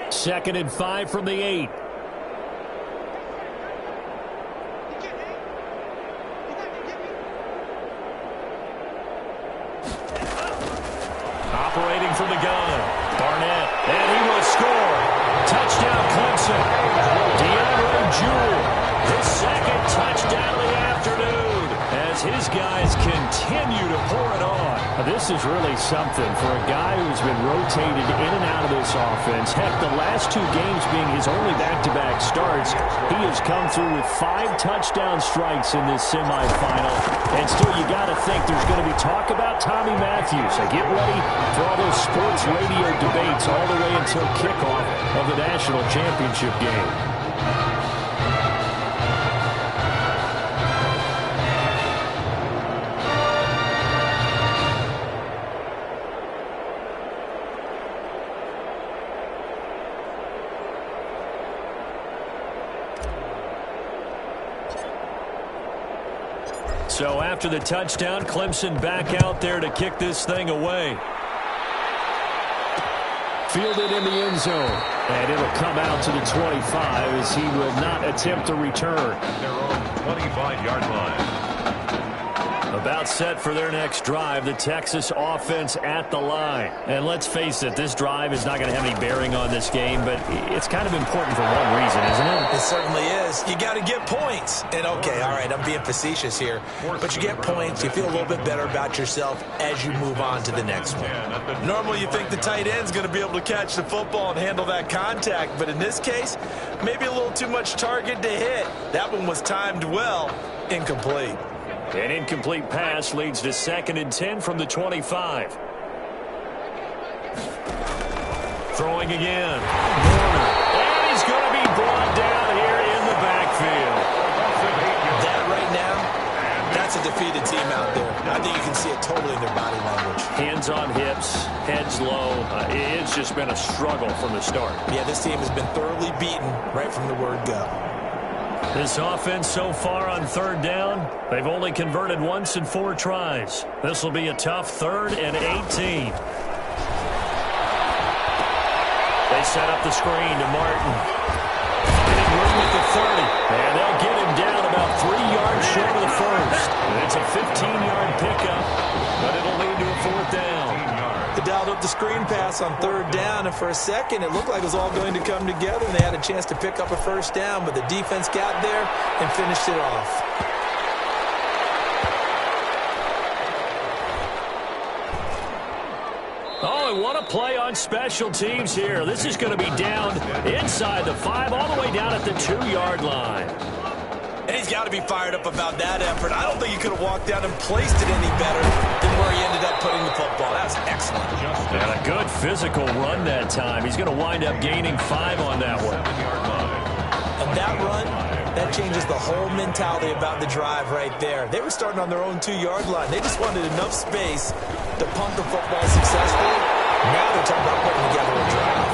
2nd and 5 from the 8. Operating from the gun, Barnett, and he will score. Touchdown, Clemson. DeAndre Jewell, his 2nd touchdown of the afternoon. his guys continue to pour it on. This is really something for a guy who's been rotated in and out of this offense. Heck, the last 2 games being his only back-to-back starts, he has come through with 5 touchdown strikes in this semifinal. And still, you got to think there's going to be talk about Tommy Matthews. So get ready for all those sports radio debates all the way until kickoff of the national championship game. So after the touchdown, Clemson back out there to kick this thing away. Fielded in the end zone. And it'll come out to the 25 as he will not attempt to return. Their own 25-yard line. About set for their next drive, the Texas offense at the line. And let's face it, this drive is not going to have any bearing on this game, but it's kind of important for one reason, isn't it? It certainly is. You got to get points. And, okay, all right, I'm being facetious here, but you get points, you feel a little bit better about yourself as you move on to the next one. Normally you think the tight end's going to be able to catch the football and handle that contact, but in this case, maybe a little too much target to hit. That one was timed well, incomplete. An incomplete pass leads to 2nd and 10 from the 25. Throwing again. And he's going to be brought down here in the backfield. That right now, that's a defeated team out there. I think you can see it totally in their body language. Hands on hips, heads low. It's just been a struggle from the start. Yeah, this team has been thoroughly beaten right from the word go. This offense so far on 3rd down, they've only converted once in 4 tries. This will be a tough 3rd and 18. They set up the screen to Martin. Getting room at the 30. And they'll get him down about 3 yards short of the first. And it's a 15-yard pickup, but it'll lead to a 4th down. They dialed up the screen pass on 3rd down, and for a second it looked like it was all going to come together, and they had a chance to pick up a 1st down, but the defense got there and finished it off. Oh, and what a play on special teams here. This is going to be down inside the 5, all the way down at the 2-yard line. And he's got to be fired up about that effort. I don't think he could have walked down and placed it any better than where he ended up putting the football. That was excellent. And a good physical run that time. He's going to wind up gaining 5 on that one. And that run, that changes the whole mentality about the drive right there. They were starting on their own 2-yard line. They just wanted enough space to pump the football successfully. Now they're talking about putting together a drive.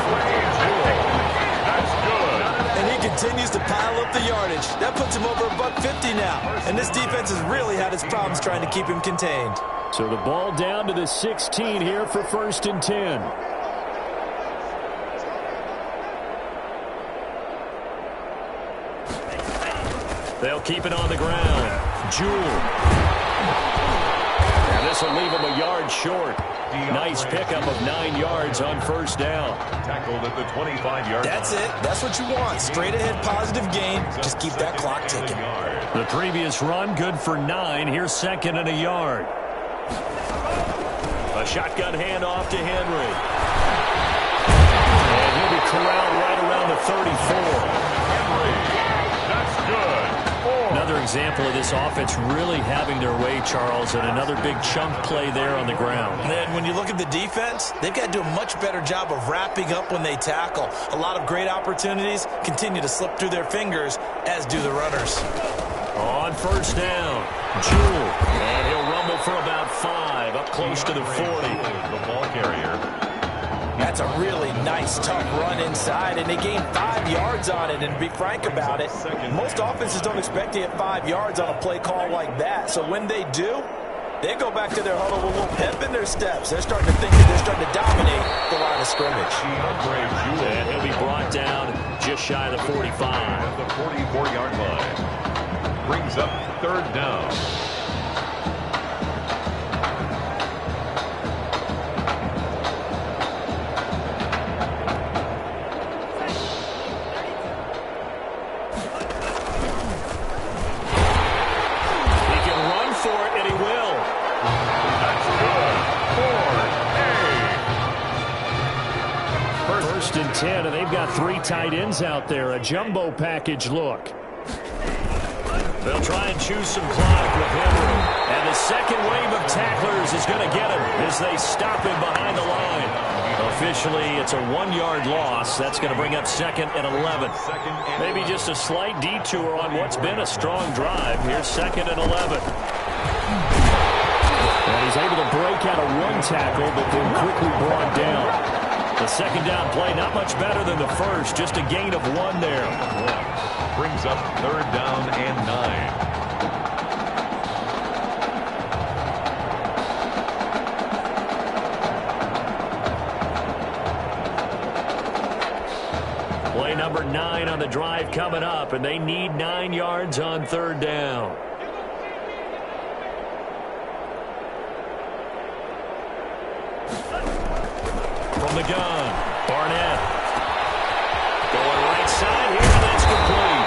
That's good. And he continues to pile up the yardage. That puts him over $150 now. And this defense has really had its problems trying to keep him contained. So the ball down to the 16 here for 1st and 10. They'll keep it on the ground. Jewell. And this will leave him a yard short. Nice pickup of 9 yards on 1st down. Tackled at the 25-yard line. That's it. That's what you want. Straight ahead positive gain. Just keep that clock ticking. The previous run good for 9. Here's 2nd and a yard. A shotgun handoff to Henry. And he'll be corralled right around the 34. Henry. That's good. Another example of this offense really having their way, Charles, and another big chunk play there on the ground. And then when you look at the defense, they've got to do a much better job of wrapping up when they tackle. A lot of great opportunities continue to slip through their fingers, as do the runners. On 1st down, Jewell. And he'll rumble for about 5, up close to the 40. The ball carrier. That's a really nice, tough run inside, and they gained 5 yards on it. And to be frank about it, most offenses don't expect to hit 5 yards on a play call like that. So when they do, they go back to their huddle with a little pep in their steps. They're starting to think that they're starting to dominate the line of scrimmage. And he'll be brought down just shy of the 45. At the 44-yard line. Brings up 3rd down. and 10, and they've got 3 tight ends out there. A jumbo package look. They'll try and choose some clock with Henry. And the second wave of tacklers is going to get him as they stop him behind the line. Officially, it's a 1-yard loss. That's going to bring up 2nd and 11. Maybe just a slight detour on what's been a strong drive. Here's 2nd and 11. And he's able to break out of 1 tackle, but then quickly brought down. The second down play, not much better than the first. Just a gain of 1 there. Brings up 3rd down and 9. Play number 9 on the drive coming up, and they need 9 yards on 3rd down. From the gun, Barnett. Going right side here, and that's complete.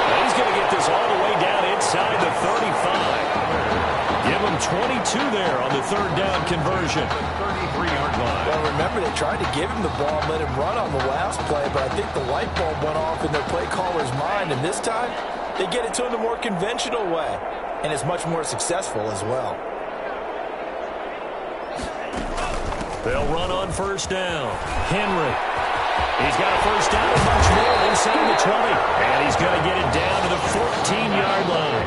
Now he's going to get this all the way down inside the 35. Give him 22 there on the 3rd down conversion. 33-yard line. Well, remember, they tried to give him the ball and let him run on the last play, but I think the light bulb went off in their play caller's mind, and this time they get it to him the more conventional way, and it's much more successful as well. They'll run on 1st down. Henry. He's got a 1st down and much more inside the 20. And he's going to get it down to the 14-yard line.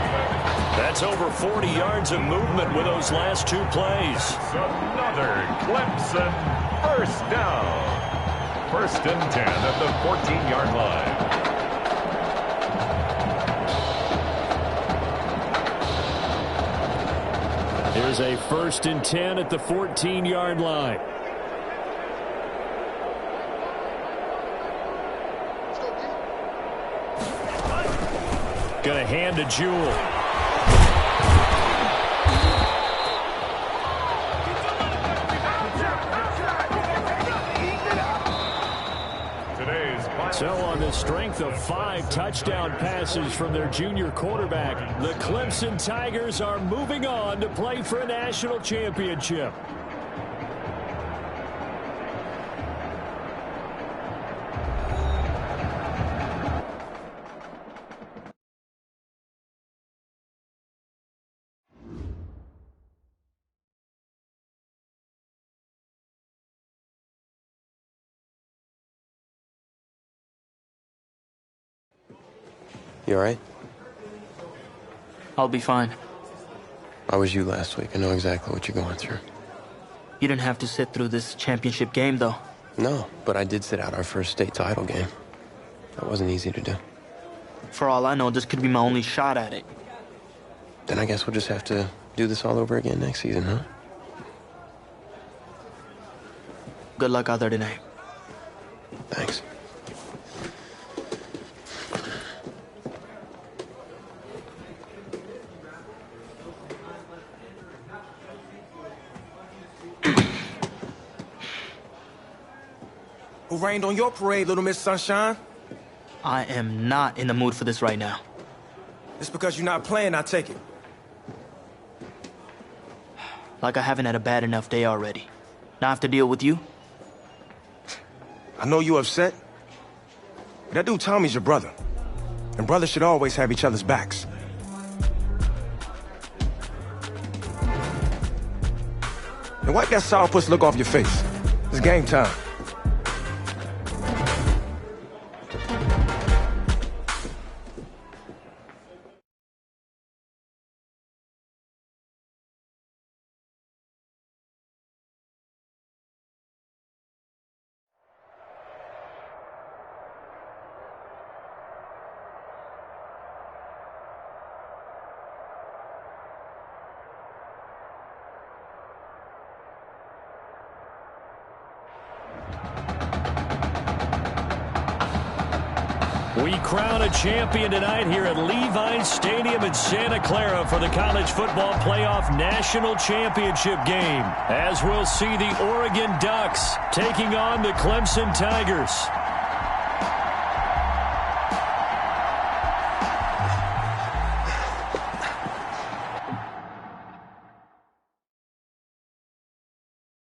That's over 40 yards of movement with those last 2 plays. Another Clemson 1st down. 1st and 10 at the 14-yard line. Here's a 1st and 10 at the 14-yard line. Going to hand to Jewell. So on the strength of 5 touchdown passes from their junior quarterback, the Clemson Tigers are moving on to play for a national championship. You all right? I'll be fine. I was you last week. I know exactly what you're going through. You didn't have to sit through this championship game, though. No, but I did sit out our first state title game. That wasn't easy to do. For all I know, this could be my only shot at it. Then I guess we'll just have to do this all over again next season, huh? Good luck out there tonight. Thanks. Who rained on your parade, Little Miss Sunshine? I am not in the mood for this right now. It's because you're not playing, I take it. Like I haven't had a bad enough day already. Now I have to deal with you? I know you upset. But that dude Tommy's your brother. And brothers should always have each other's backs. And wipe that sourpuss look off your face. It's game time. We crown a champion tonight here at Levi's Stadium in Santa Clara for the College Football Playoff National Championship game, as we'll see the Oregon Ducks taking on the Clemson Tigers.